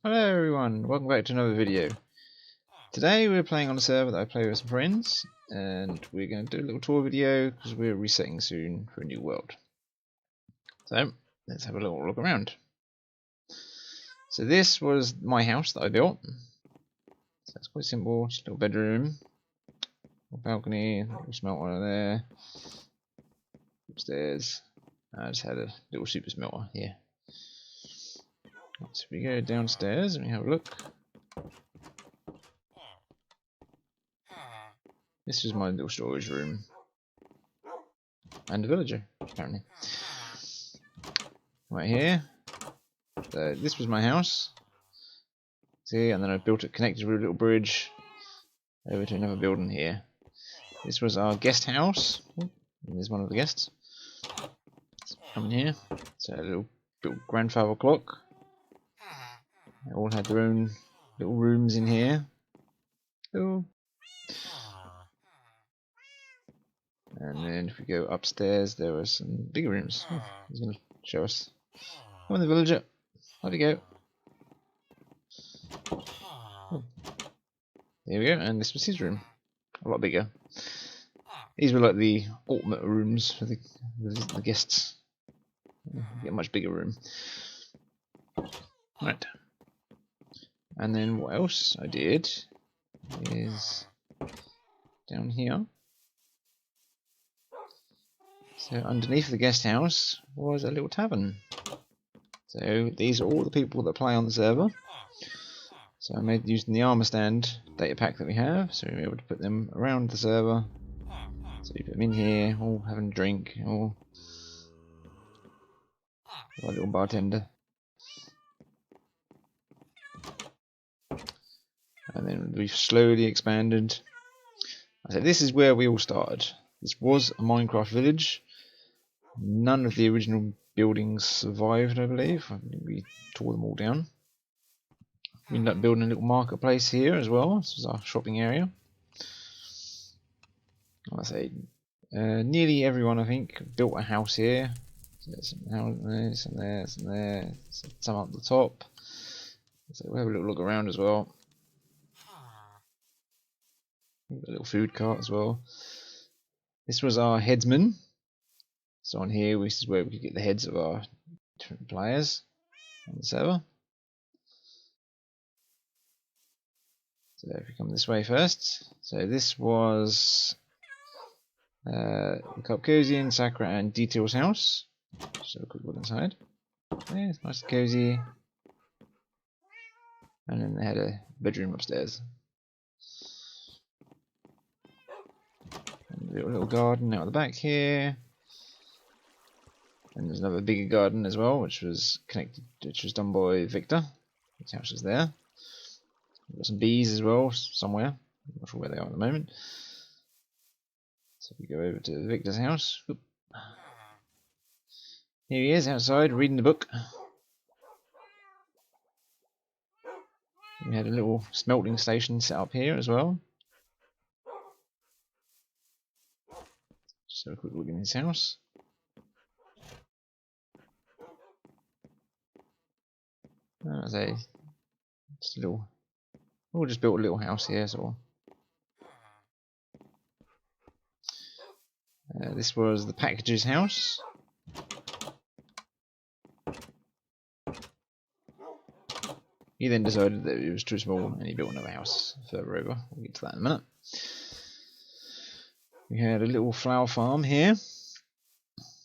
Hello everyone, welcome back to another video. Today we're playing on a server that I play with some friends, and we're going to do a little tour video because we're resetting soon for a new world. So, let's have a little look around. So this was my house that I built. So it's quite simple, just a little bedroom, a balcony, a little smelter there, upstairs. I just had a little super smelter here. So we go downstairs and we have a look. This is my little storage room. And a villager, apparently. Right here. So this was my house. See, and then I built it connected with a little bridge over to another building here. This was our guest house. Oh, there's one of the guests. Coming here. So a little grandfather clock. They all had their own little rooms in here. Oh. And then if we go upstairs, there are some bigger rooms. Oh, he's going to show us. Come on, the villager. Off you go. Oh. There we go, and this was his room. A lot bigger. These were like the ultimate rooms for the guests. Get a much bigger room. Right. And then what else I did is down here. So underneath the guest house was a little tavern. So these are all the people that play on the server. So I made using the armor stand data pack that we have, so we were able to put them around the server. So you put them in here, all having a drink, all like a little bartender. And then we've slowly expanded. I said this is where we all started. This was a Minecraft village. None of the original buildings survived, I believe. I think we tore them all down. We ended up building a little marketplace here as well. This was our shopping area. I say nearly everyone, I think, built a house here. So there's some there, some there, some there, some up the top. So we'll have a little look around as well. A little food cart as well. This was our headsman. So on here, this is where we could get the heads of our different players on the server. So if we come this way first, so this was Cozy, Sakura, and Detail's house. Just have a quick look inside. Yeah, it's nice and cozy. And then they had a bedroom upstairs. And a little garden out the back here. And there's another bigger garden as well, which was done by Victor. His house is there. We've got some bees as well, somewhere. I'm not sure where they are at the moment. So we go over to Victor's house. Oop. Here he is outside reading the book. We had a little smelting station set up here as well. Just have a quick look in his house. As a just a little, we just built a little house here, so. This was the packager's house. He then decided that it was too small and he built another house further over. We'll get to that in a minute. We had a little flower farm here,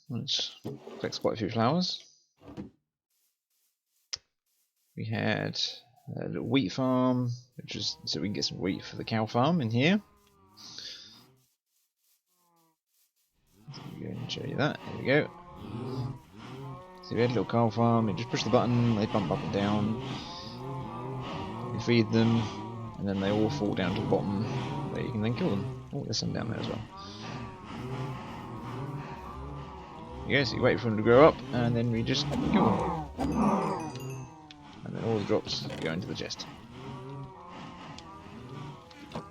which collects quite a few flowers. We had a little wheat farm, which is so we can get some wheat for the cow farm in here. So I'm going to show you that. Here we go. So we had a little cow farm. You just push the button, they bump up and down. You feed them, and then they all fall down to the bottom, where you can then kill them. Oh, there's some down there as well. Yeah, so you wait for them to grow up, and then we just kill them. And then all the drops go into the chest. So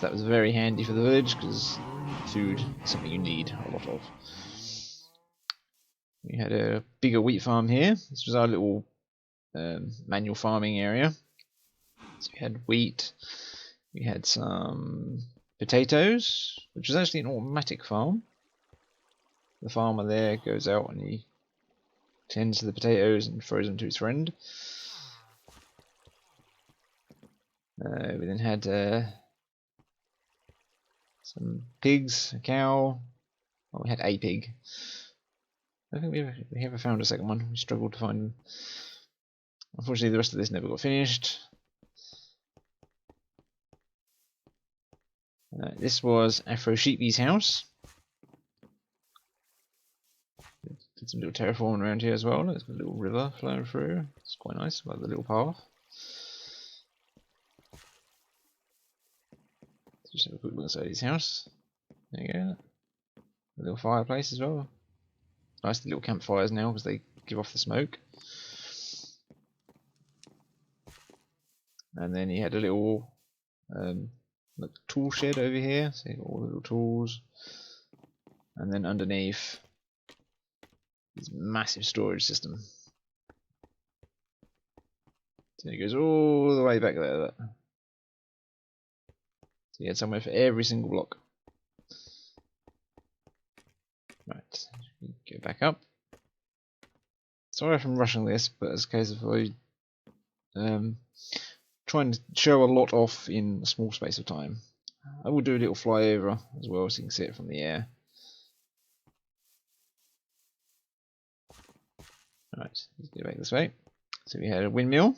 that was very handy for the village, because food is something you need a lot of. We had a bigger wheat farm here. This was our little manual farming area. So we had wheat, we had some potatoes, which is actually an automatic farm. The farmer there goes out and he tends to the potatoes and throws them to his friend. We then had some pigs, a cow. Oh, we had a pig. I don't think we ever found a second one. We struggled to find them. Unfortunately, the rest of this never got finished. This was Afro Sheepy's house. Did some little terraforming around here as well. There's a little river flowing through. It's quite nice, like the little path. Let's just have a quick look inside his house. There you go. A little fireplace as well. Nice little campfires now because they give off the smoke. And then he had a little like tool shed over here. So you got all the little tools. And then underneath, this massive storage system. So it goes all the way back there. Look. So you had somewhere for every single block. Right, go back up. Sorry if I'm rushing this, but it's a case of trying to show a lot off in a small space of time. I will do a little flyover as well so you can see it from the air. Alright, let's go back this way. So we had a windmill.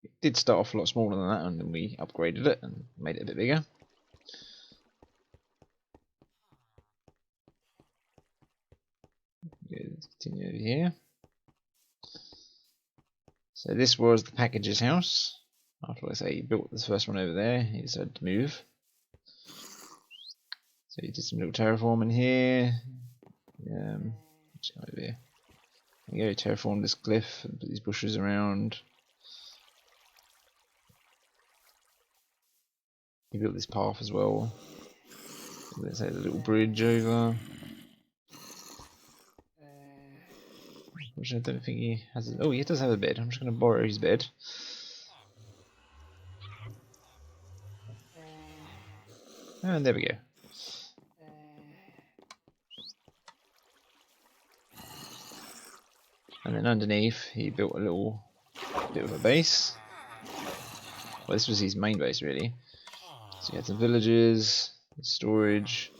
It did start off a lot smaller than that, and then we upgraded it and made it a bit bigger. Let's continue over here. So this was the packager's house. After I say he built this first one over there, he decided to move. So he did some little terraforming here. Over here. There you go, terraform this cliff and put these bushes around. He built this path as well. Let's say the little bridge over. Which I don't think he has. Oh, he does have a bed. I'm just going to borrow his bed. And there we go. And then underneath, he built a little bit of a base. Well, this was his main base, really. So he had some villages, storage.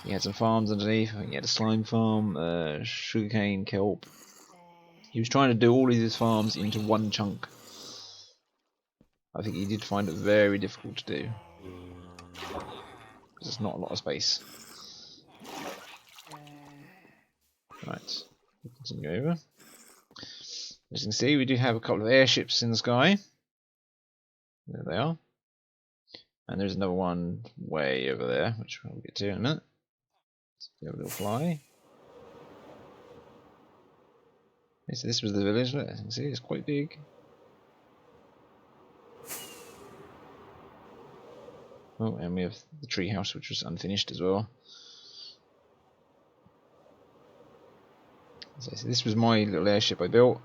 He had some farms underneath. I think he had a slime farm, sugarcane, kelp. He was trying to do all of his farms into one chunk. I think he did find it very difficult to do. Because there's not a lot of space. Right, we'll continue over. As you can see, we do have a couple of airships in the sky. There they are. And there's another one way over there, which we'll get to in a minute. Let's have a little fly. Okay, so this was the village, look, as you can see, it's quite big. Oh, and we have the tree house, which was unfinished as well. So this was my little airship I built.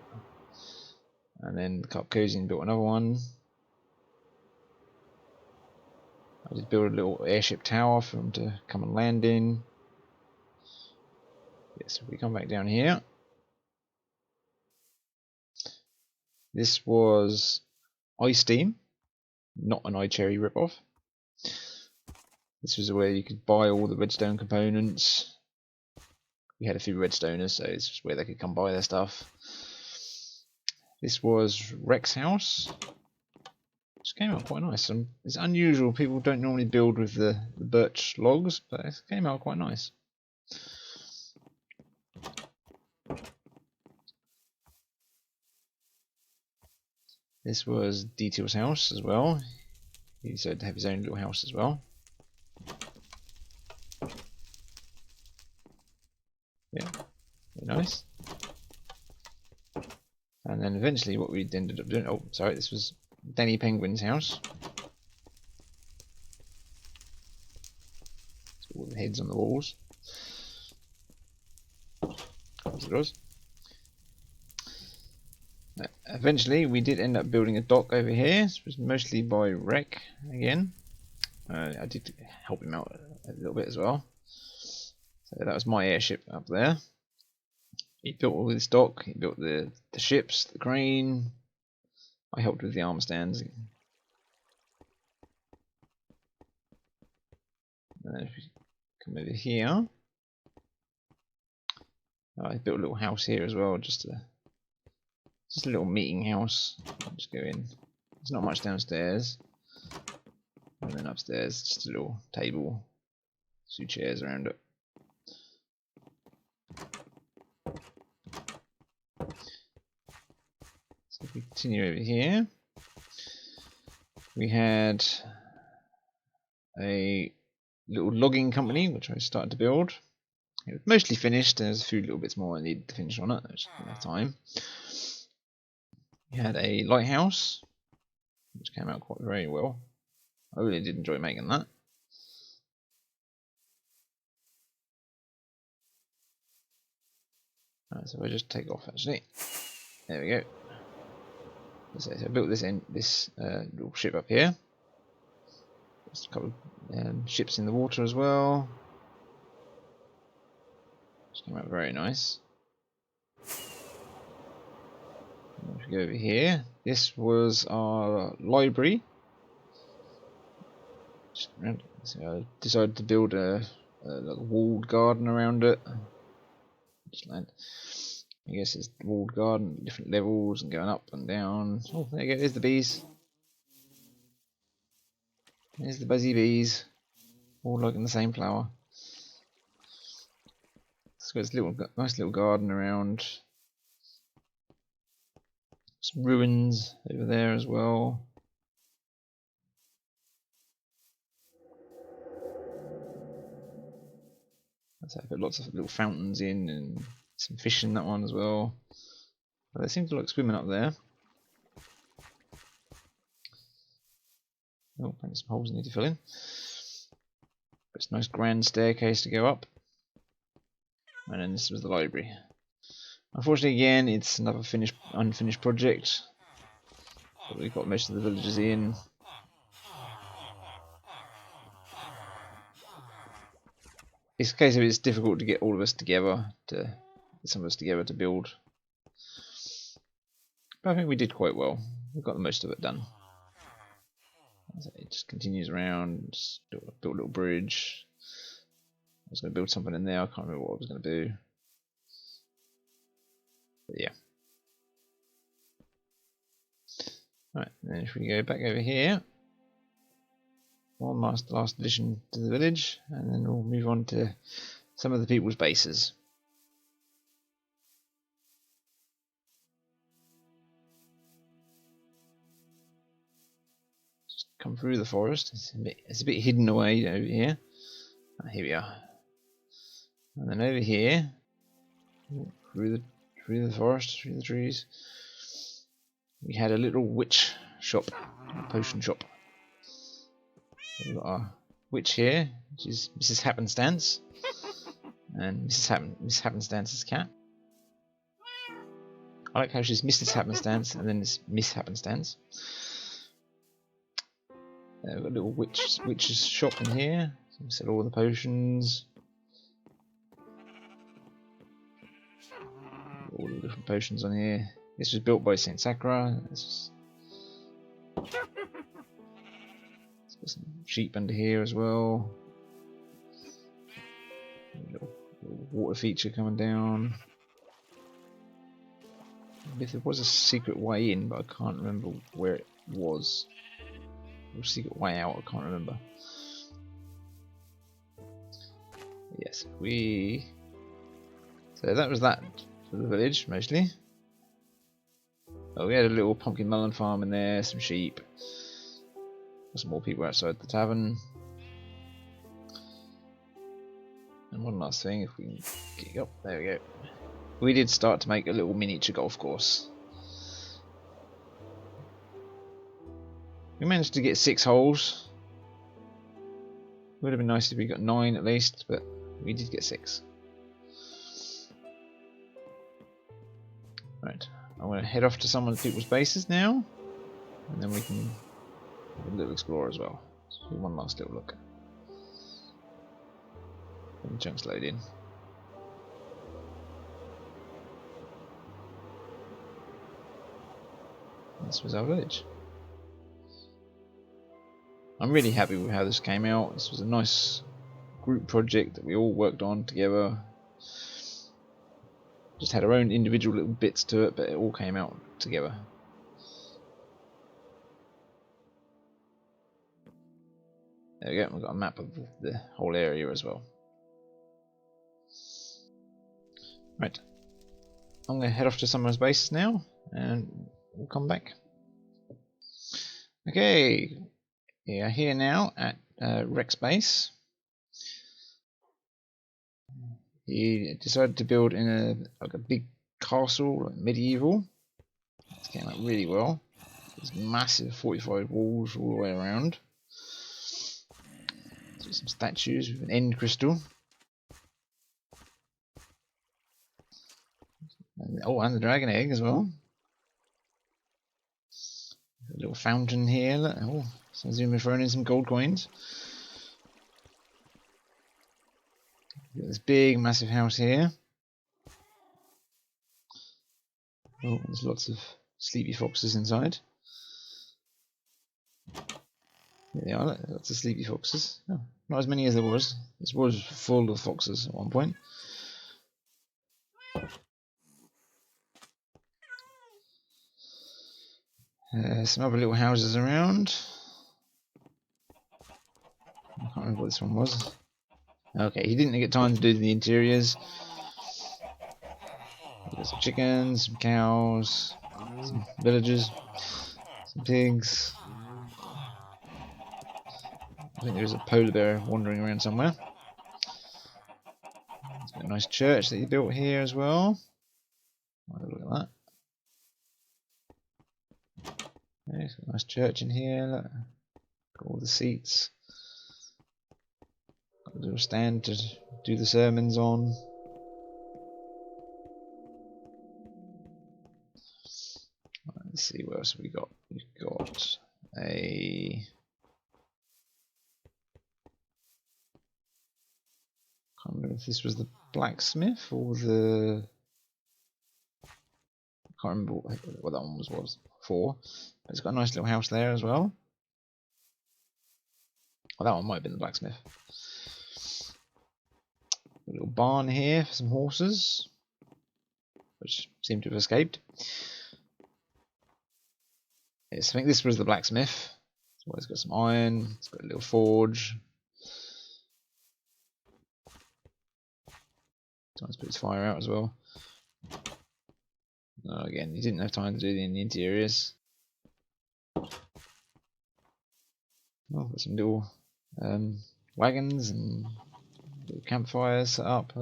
And then Cup Cozy built another one. I did build a little airship tower for them to come and land in. Yes, if we come back down here. This was iSteam, not an iCherry ripoff. This was where you could buy all the redstone components. We had a few redstoners, so it's just where they could come buy their stuff. This was Rex House, which came out quite nice. It's unusual, people don't normally build with the birch logs, but it came out quite nice. This was Detail's house as well. He decided to have his own little house as well. Yeah, very nice. And then eventually what we ended up doing, oh sorry, this was Danny Penguin's house. So all the heads on the walls. As it was. Eventually we did end up building a dock over here. This was mostly by Wreck again. I did help him out a little bit as well. So that was my airship up there. He built all this dock, he built the ships, the crane. I helped with the armor stands. And then if we come over here, I built a little house here as well, just a little meeting house. I'll just go in. There's not much downstairs. And then upstairs, just a little table, 2 chairs around it. So if we continue over here, we had a little logging company which I started to build. It was mostly finished. There's a few little bits more I needed to finish on it. I just didn't have time. We had a lighthouse which came out quite very well. I really did enjoy making that. Right, so I just take off actually. There we go. So I built this little ship up here. There's a couple of ships in the water as well. Just came out very nice. And if we go over here, this was our library. So I decided to build a walled garden around it. I guess it's walled garden, different levels and going up and down. Oh, there you go, there's the bees. There's the buzzy bees. All liking the same flower. It's got this nice little garden around. Some ruins over there as well. So I put lots of little fountains in and some fish in that one as well. But they seem to like swimming up there. Oh, there's some holes I need to fill in. It's a nice grand staircase to go up. And then this was the library. Unfortunately, again, it's another unfinished project. But we've got most of the villagers in. It's a case of it's difficult to get all of us together, some of us together to build. But I think we did quite well. We got the most of it done. So it just continues around. Just built a little bridge. I was going to build something in there. I can't remember what I was going to do. But yeah. Right, and then if we go back over here, one last addition to the village, and then we'll move on to some of the people's bases. Just come through the forest. It's a bit hidden away over here. Here we are. And then over here, through the forest, through the trees, we had a little witch shop, a potion shop. We've got our witch here, which is Mrs. Happenstance, and Miss Happenstance's cat. I like how she's Mrs. Happenstance and then it's Miss Happenstance. We've got a little witch's shop in here. So we sell all the potions. All the different potions on here. This was built by Saint Sakura. There's got some sheep under here as well. Little water feature coming down. If there was a secret way in, but I can't remember where it was. Or secret way out, I can't remember. Yes, so that was that for the village, mostly. Oh, we had a little pumpkin melon farm in there, some sheep. Some more people outside the tavern. And one last thing, if we can get up, there we go. We did start to make a little miniature golf course. We managed to get 6 holes. Would have been nice if we got 9 at least, but we did get 6. Right, I'm going to head off to some of the people's bases now, and then we can have a little explore as well. So one last little look. When the chunks load in. This was our village. I'm really happy with how this came out. This was a nice group project that we all worked on together. Just had our own individual little bits to it, but it all came out together. There we go, we've got a map of the whole area as well. Right, I'm going to head off to someone's base now, and we'll come back. Okay, we are here now at Rex base. He decided to build in a big castle, like medieval. It came out really well. There's massive fortified walls all the way around. So some statues with an end crystal. And the dragon egg as well. A little fountain here. Look. Oh, someone's even thrown in some gold coins. Got this big, massive house here. Oh, there's lots of sleepy foxes inside. Here they are, look, lots of sleepy foxes. Oh, not as many as there was. This was full of foxes at one point. Some other little houses around. I can't remember what this one was. Okay, he didn't get time to do the interiors. There's some chickens, some cows, some villagers, some pigs. I think there's a polar bear wandering around somewhere. There's got a nice church that he built here as well. Have a look at that. Yeah, it's got a nice church in here. Look. Got all the seats. Got a little stand to do the sermons on. Let's see what else we got. We've got a. I can't remember if this was the blacksmith or the. I can't remember what that one was for. But it's got a nice little house there as well. Oh, that one might have been the blacksmith. A little barn here for some horses, which seem to have escaped. Yes, I think this was the blacksmith. So it's got some iron, it's got a little forge. Time to put his fire out as well. Oh, again, he didn't have time to do the interiors. Oh, got some little wagons and little campfires set up.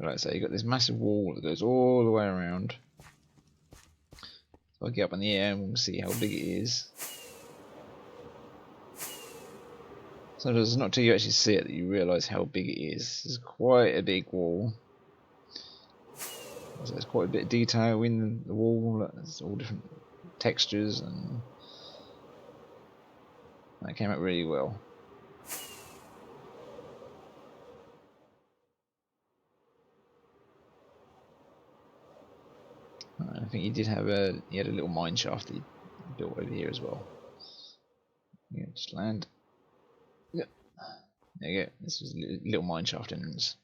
Like I say, you got this massive wall that goes all the way around. So I'll get up in the air and we'll see how big it is. Sometimes it's not until you actually see it that you realise how big it is. It's quite a big wall. So there's quite a bit of detail in the wall. There's all different textures, and that came out really well. I think he did have he had a little mine shaft that he built over here as well. Yeah, just land. Yeah. There you go. This is a little mine shaft entrance.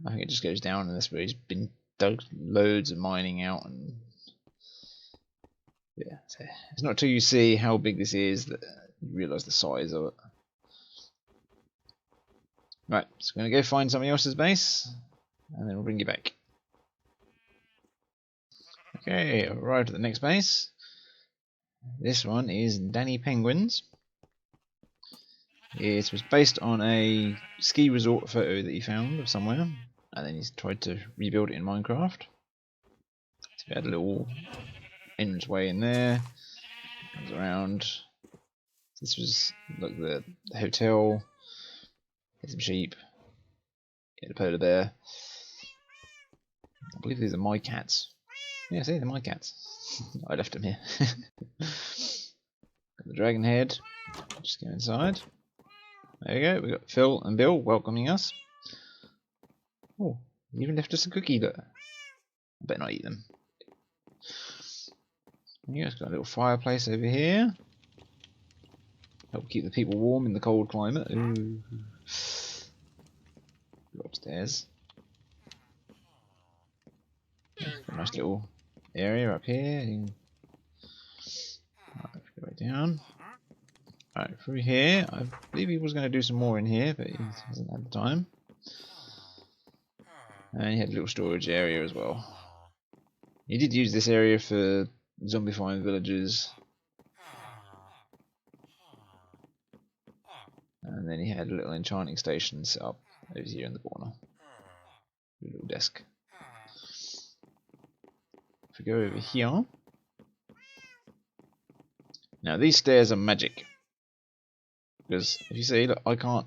I think it just goes down, and that's where he's been dug loads of mining out, and yeah, so it's not till you see how big this is that you realise the size of it. Right, so I'm going to go find somebody else's base, and then we'll bring you back. Okay, arrived at the next base. This one is Danny Penguins. It was based on a ski resort photo that he found of somewhere, and then he's tried to rebuild it in Minecraft. So we had a little entranceway in there, comes around. This was like the hotel. Get some sheep. Get a polar bear. I believe these are my cats. Yeah, see, they're my cats. I left them here. Got the dragon head. Just go inside. There we go. We've got Phil and Bill welcoming us. Oh, he even left us a cookie, but I better not eat them. Yeah, it's got a little fireplace over here. Help keep the people warm in the cold climate. Ooh. Go upstairs. A nice little area up here. Right, go right down. Right, through here. I believe he was going to do some more in here, but he hasn't had the time. And he had a little storage area as well. He did use this area for zombifying villagers. And then he had a little enchanting station set up over here in the corner. A little desk. If we go over here. Now these stairs are magic. Because if you see, look, I'm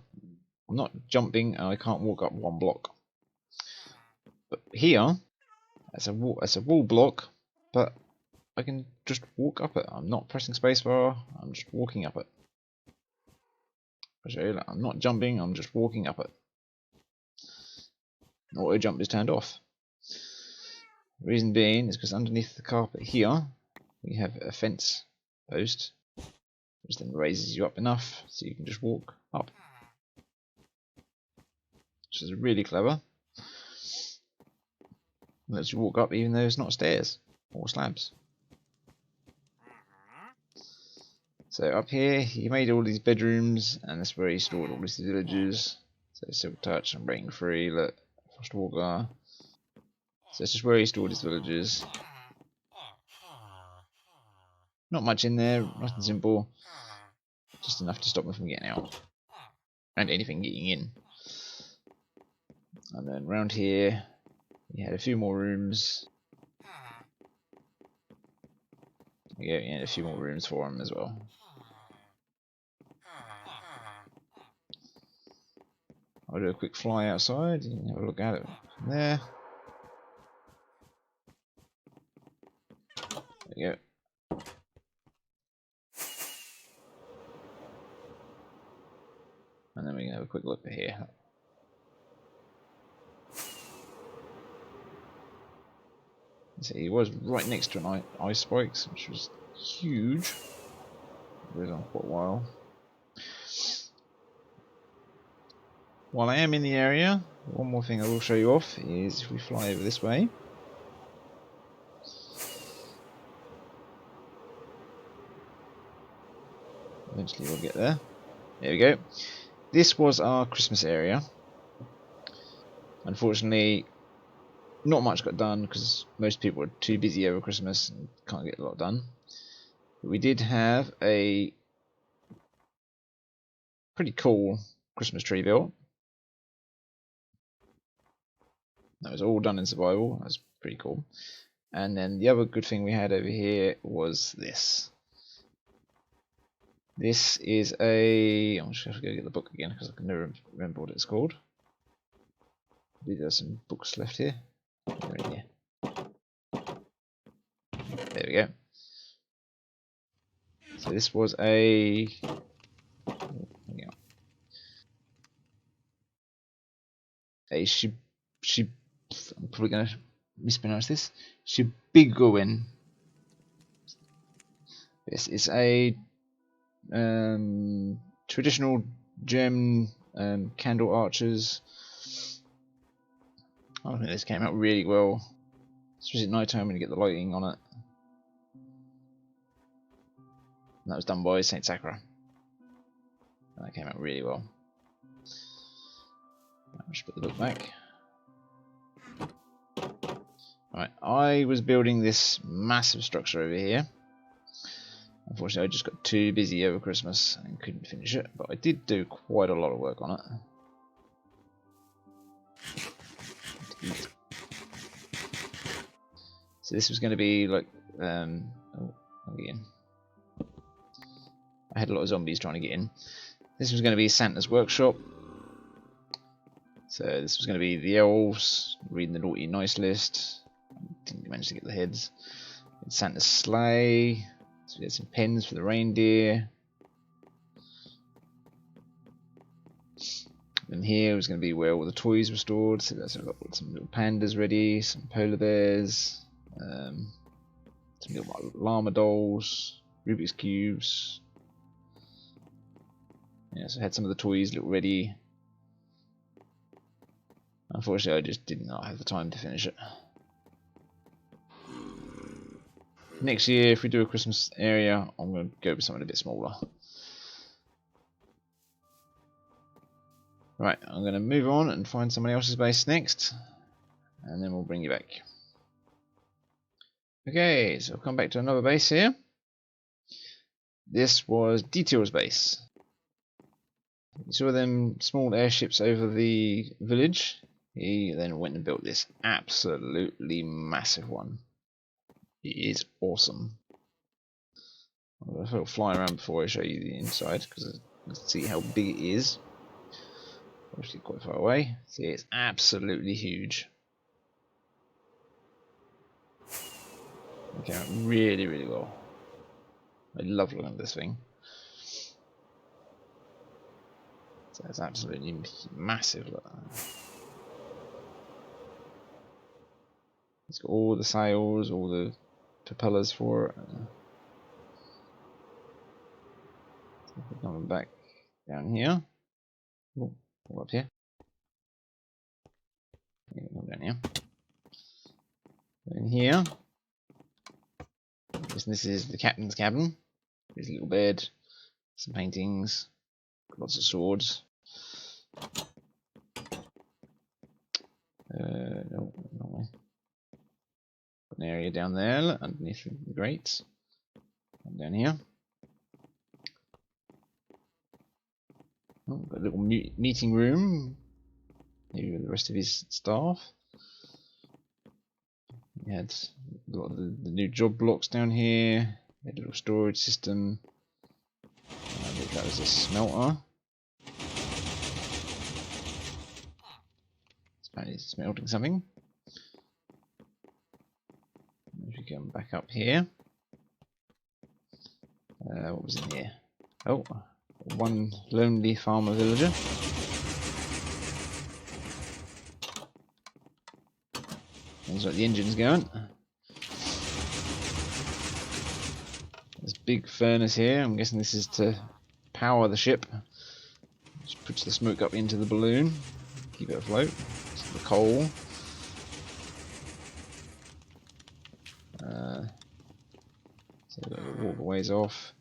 not jumping and I can't walk up one block. But here, that's a wall block, but I can just walk up it. I'm not pressing spacebar, I'm just walking up it. I'll show you, look, I'm not jumping, I'm just walking up it. Auto jump is turned off. The reason being is because underneath the carpet here, we have a fence post, which then raises you up enough so you can just walk up. Which is really clever. Lets you walk up even though it's not stairs or slabs. So up here, he made all these bedrooms, and that's where he stored all these villagers. So Silk Touch and Breaking Free, look, Frostwalker. So it's just where he stored his villagers. Not much in there, nothing simple. Just enough to stop them from getting out. And anything getting in. And then round here, he had a few more rooms. Yeah, he had a few more rooms for him as well. I'll do a quick fly outside, you can have a look at it from there. There we go. And then we can have a quick look at here. So he was right next to an ice spikes, which was huge. It goes on quite a while. While I am in the area, one more thing I will show you off is if we fly over this way. Eventually we'll get there. There we go. This was our Christmas area. Unfortunately, not much got done because most people are too busy over Christmas and can't get a lot done. But we did have a pretty cool Christmas tree built. That was all done in survival. That was pretty cool. And then the other good thing we had over here was this. This is a... I'm just going to go get the book again because I can never remember what it's called. I believe there's some books left here. They're in here. There we go. So this was a... I'm probably going to mispronounce this. Shibiguin. This is a traditional German candle archers. I think this came out really well, especially at night time when you get the lighting on it. And that was done by Saint Sakura. And that came out really well. I'll just put the book back. Right, I was building this massive structure over here. Unfortunately, I just got too busy over Christmas and couldn't finish it, but I did do quite a lot of work on it. So this was going to be like, again. I had a lot of zombies trying to get in. This was going to be Santa's workshop. So this was going to be the elves reading the naughty nice list. Didn't manage to get the heads. It's Santa's sleigh. So we had some pens for the reindeer. And here was going to be where all the toys were stored. So we've got some little pandas ready, some polar bears, some little llama dolls, Rubik's cubes. Yeah, so I had some of the toys little ready. Unfortunately, I just did not have the time to finish it. Next year, if we do a Christmas area, I'm going to go with something a bit smaller. Right, I'm going to move on and find somebody else's base next, and then we'll bring you back. Okay, so I've come back to another base here. This was Detail's base. You saw them small airships over the village. He then went and built this absolutely massive one. It is awesome. I'm going to fly around before I show you the inside, because you can see how big it is. Obviously quite far away. See, it's absolutely huge. It came out really, really well. I love looking at this thing. So it's absolutely massive. Look. It's got all the sails, all the propellers for it. So we're coming back down here. Oh, up here. Yeah, go down here. In here. This is the captain's cabin. There's a little bed, some paintings, lots of swords. No, wrong way. Got an area down there underneath the grates. And down here. Oh, got a little meeting room. Maybe with the rest of his staff. We had a lot of the new job blocks down here. We had a little storage system. I think that was a smelter. Apparently it's smelting something. If we come back up here. What was in here? Oh, one lonely farmer villager. Looks like the engine's going. There's a big furnace here. I'm guessing this is to power the ship. Just puts the smoke up into the balloon. Keep it afloat. It's the coal. So we've got the waterways off.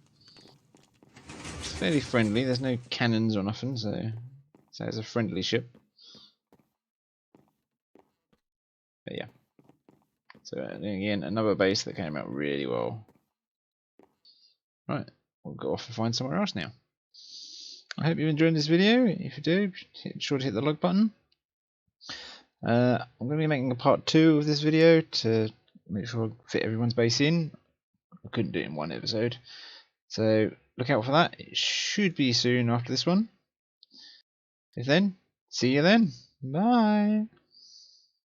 It's fairly friendly. There's no cannons or nothing, so it's a friendly ship. But yeah. So again, another base that came out really well. Right, we'll go off and find somewhere else now. I hope you're enjoying this video. If you do, be sure to hit the like button. I'm going to be making a part 2 of this video to make sure I fit everyone's base in. I couldn't do it in one episode. So look out for that. It should be soon after this one. If then, see you then. Bye.